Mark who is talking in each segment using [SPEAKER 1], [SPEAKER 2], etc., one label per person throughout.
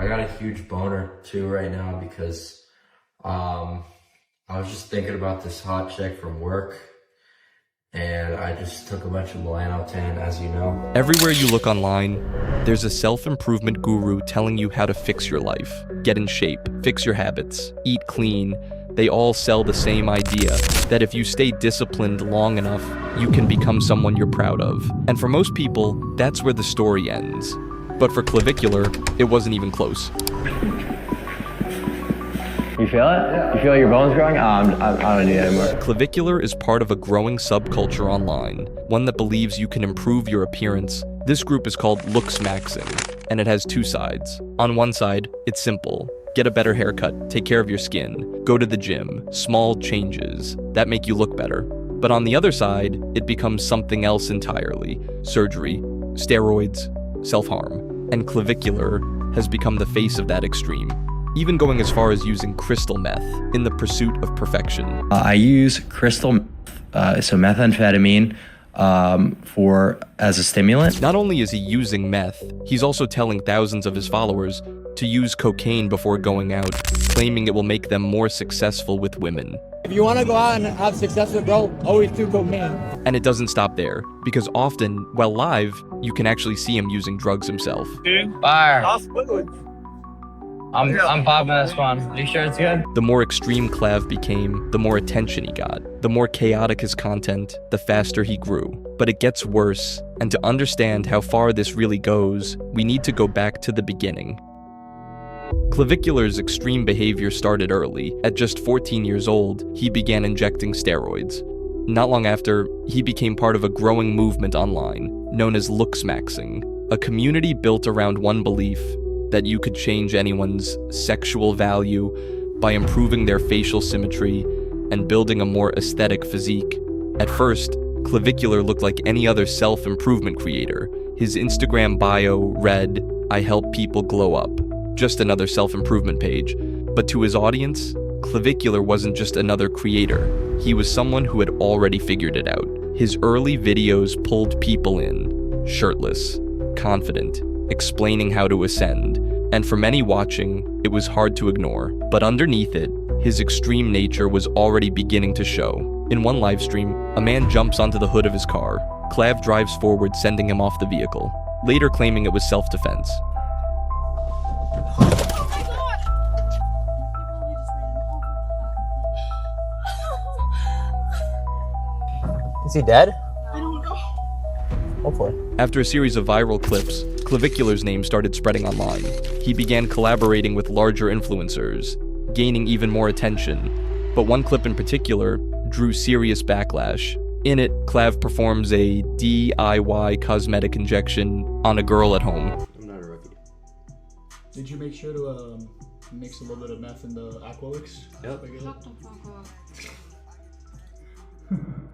[SPEAKER 1] got a huge boner too right now because I was just thinking about this hot chick from work, and I just took a bunch of Melanotan, as you know.
[SPEAKER 2] Everywhere you look online, there's a self-improvement guru telling you how to fix your life, get in shape, fix your habits, eat clean. They all sell the same idea, that if you stay disciplined long enough, you can become someone you're proud of. And for most people, that's where the story ends. But for Clavicular, it wasn't even close.
[SPEAKER 3] You feel it? You feel your bones growing? I don't need it anymore.
[SPEAKER 2] Clavicular is part of a growing subculture online, one that believes you can improve your appearance. This group is called Looksmaxing, and it has two sides. On one side, it's simple. Get a better haircut, take care of your skin, go to the gym, small changes that make you look better. But on the other side, it becomes something else entirely. Surgery, steroids, self-harm. And Clavicular has become the face of that extreme, even going as far as using crystal meth in the pursuit of perfection.
[SPEAKER 3] I use crystal meth, so methamphetamine, as a stimulant.
[SPEAKER 2] Not only is he using meth, he's also telling thousands of his followers to use cocaine before going out, claiming it will make them more successful with women.
[SPEAKER 4] If you want to go out and have success with girl, always do cocaine.
[SPEAKER 2] And it doesn't stop there, because often, while live, you can actually see him using drugs himself.
[SPEAKER 3] Fire. I'm popping this one. Are you sure it's good?
[SPEAKER 2] The more extreme Clav became, the more attention he got. The more chaotic his content, the faster he grew. But it gets worse, and to understand how far this really goes, we need to go back to the beginning. Clavicular's extreme behavior started early. At just 14 years old, he began injecting steroids. Not long after, he became part of a growing movement online, known as Looksmaxing, a community built around one belief: that you could change anyone's sexual value by improving their facial symmetry and building a more aesthetic physique. At first, Clavicular looked like any other self-improvement creator. His Instagram bio read, "I help people glow up." Just another self-improvement page. But to his audience, Clavicular wasn't just another creator. He was someone who had already figured it out. His early videos pulled people in, shirtless, confident, explaining how to ascend. And for many watching, it was hard to ignore. But underneath it, his extreme nature was already beginning to show. In one livestream, a man jumps onto the hood of his car. Clav drives forward, sending him off the vehicle, later claiming it was self-defense.
[SPEAKER 3] Is he dead?
[SPEAKER 5] I don't know.
[SPEAKER 3] Hopefully.
[SPEAKER 2] After a series of viral clips, Clavicular's name started spreading online. He began collaborating with larger influencers, gaining even more attention. But one clip in particular drew serious backlash. In it, Clav performs a DIY cosmetic injection on a girl at home.
[SPEAKER 1] I'm not a rookie.
[SPEAKER 4] Did you make sure to mix a little bit of meth in the Aqualix?
[SPEAKER 1] Yep.
[SPEAKER 5] Shut the fuck up.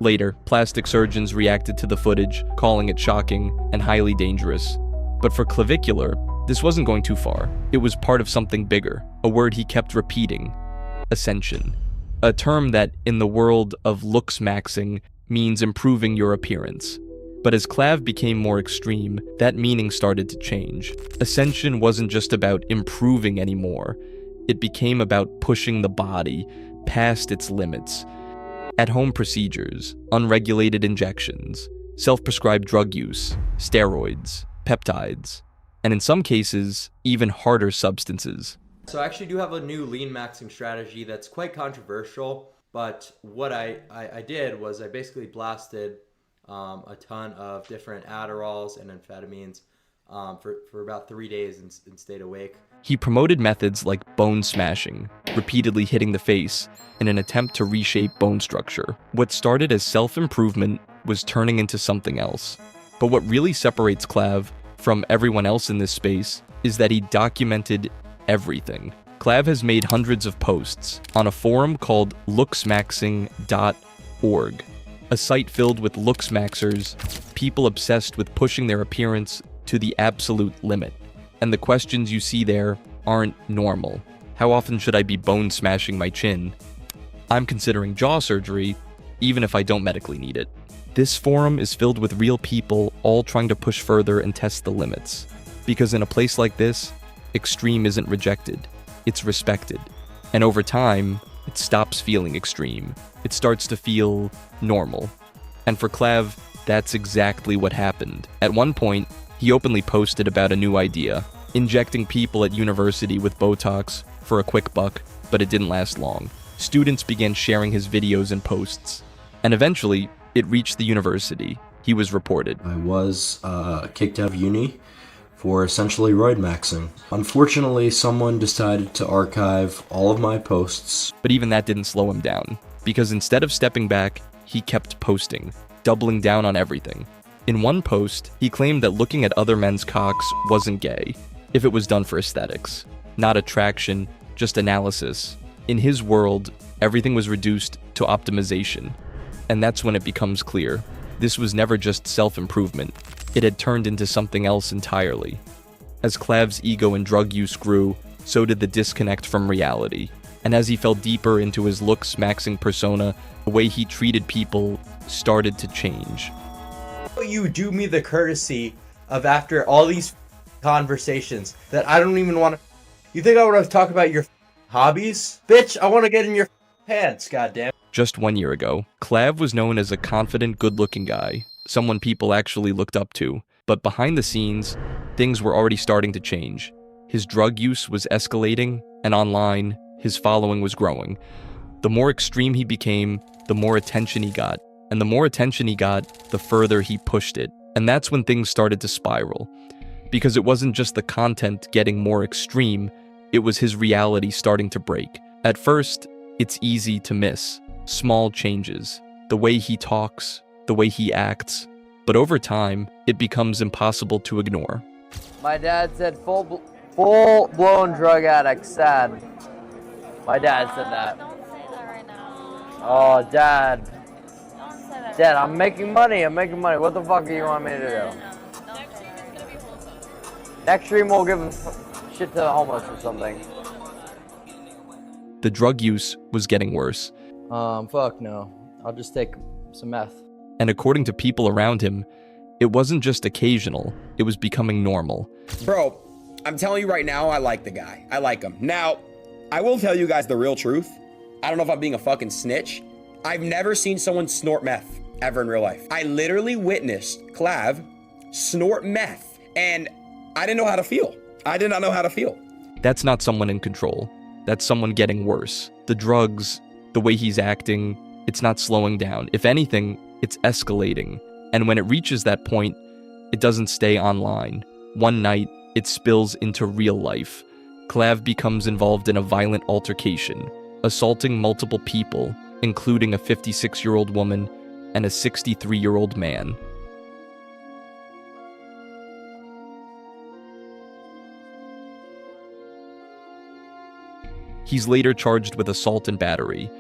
[SPEAKER 2] Later, plastic surgeons reacted to the footage, calling it shocking and highly dangerous. But for Clavicular, this wasn't going too far. It was part of something bigger, a word he kept repeating: Ascension. A term that, in the world of looksmaxing, means improving your appearance. But as Clav became more extreme, that meaning started to change. Ascension wasn't just about improving anymore. It became about pushing the body past its limits. At-home procedures, unregulated injections, self-prescribed drug use, steroids, peptides, and in some cases, even harder substances.
[SPEAKER 6] So I actually do have a new lean maxing strategy that's quite controversial, but what I did was I basically blasted a ton of different Adderalls and amphetamines for about 3 days and stayed awake.
[SPEAKER 2] He promoted methods like bone smashing, repeatedly hitting the face, in an attempt to reshape bone structure. What started as self-improvement was turning into something else. But what really separates Clav from everyone else in this space is that he documented everything. Clav has made hundreds of posts on a forum called looksmaxxing.org, a site filled with looksmaxers, people obsessed with pushing their appearance to the absolute limit. And the questions you see there aren't normal. How often should I be bone smashing my chin? I'm considering jaw surgery, even if I don't medically need it. This forum is filled with real people all trying to push further and test the limits. Because in a place like this, extreme isn't rejected, it's respected. And over time, it stops feeling extreme. It starts to feel normal. And for Clav, that's exactly what happened. At one point, he openly posted about a new idea, injecting people at university with Botox for a quick buck, but it didn't last long. Students began sharing his videos and posts, and eventually, it reached the university. He was reported.
[SPEAKER 5] I was kicked out of uni for essentially roid maxing. Unfortunately, someone decided to archive all of my posts.
[SPEAKER 2] But even that didn't slow him down, because instead of stepping back, he kept posting, doubling down on everything. In one post, he claimed that looking at other men's cocks wasn't gay, if it was done for aesthetics. Not attraction, just analysis. In his world, everything was reduced to optimization. And that's when it becomes clear. This was never just self-improvement. It had turned into something else entirely. As Clav's ego and drug use grew, so did the disconnect from reality. And as he fell deeper into his looksmaxxing persona, the way he treated people started to change.
[SPEAKER 6] You do me the courtesy of, after all these conversations that I don't even want to... You think I want to talk about your hobbies? Bitch, I want to get in your pants, goddamn.
[SPEAKER 2] Just 1 year ago, Clav was known as a confident, good-looking guy, someone people actually looked up to. But behind the scenes, things were already starting to change. His drug use was escalating, and online, his following was growing. The more extreme he became, the more attention he got. And the more attention he got, the further he pushed it. And that's when things started to spiral. Because it wasn't just the content getting more extreme, it was his reality starting to break. At first, it's easy to miss. Small changes. The way he talks, the way he acts. But over time, it becomes impossible to ignore.
[SPEAKER 7] My dad said full-blown drug addict, sad. My dad said that.
[SPEAKER 8] Don't say that right now.
[SPEAKER 7] Oh, Dad.
[SPEAKER 8] Don't say that.
[SPEAKER 7] Dad, I'm making money. What the fuck do you want me to do?
[SPEAKER 8] No, don't say that.
[SPEAKER 7] Next stream we'll give shit to the homeless or something.
[SPEAKER 2] The drug use was getting worse.
[SPEAKER 7] Fuck no. I'll just take some meth.
[SPEAKER 2] And according to people around him, it wasn't just occasional, it was becoming normal.
[SPEAKER 9] Bro, I'm telling you right now, I like the guy. I like him. Now, I will tell you guys the real truth. I don't know if I'm being a fucking snitch. I've never seen someone snort meth ever in real life. I literally witnessed Clav snort meth, and I didn't know how to feel. I did not know how to feel.
[SPEAKER 2] That's not someone in control. That's someone getting worse. The drugs, the way he's acting, it's not slowing down. If anything, it's escalating. And when it reaches that point, it doesn't stay online. One night, it spills into real life. Clav becomes involved in a violent altercation, assaulting multiple people, including a 56-year-old woman and a 63-year-old man. He's later charged with assault and battery.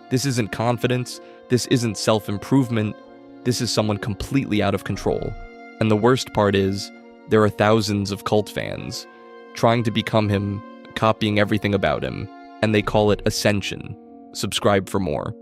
[SPEAKER 2] This isn't confidence, this isn't self-improvement, this is someone completely out of control. And the worst part is, there are thousands of cult fans trying to become him, copying everything about him, and they call it Ascension. Subscribe for more.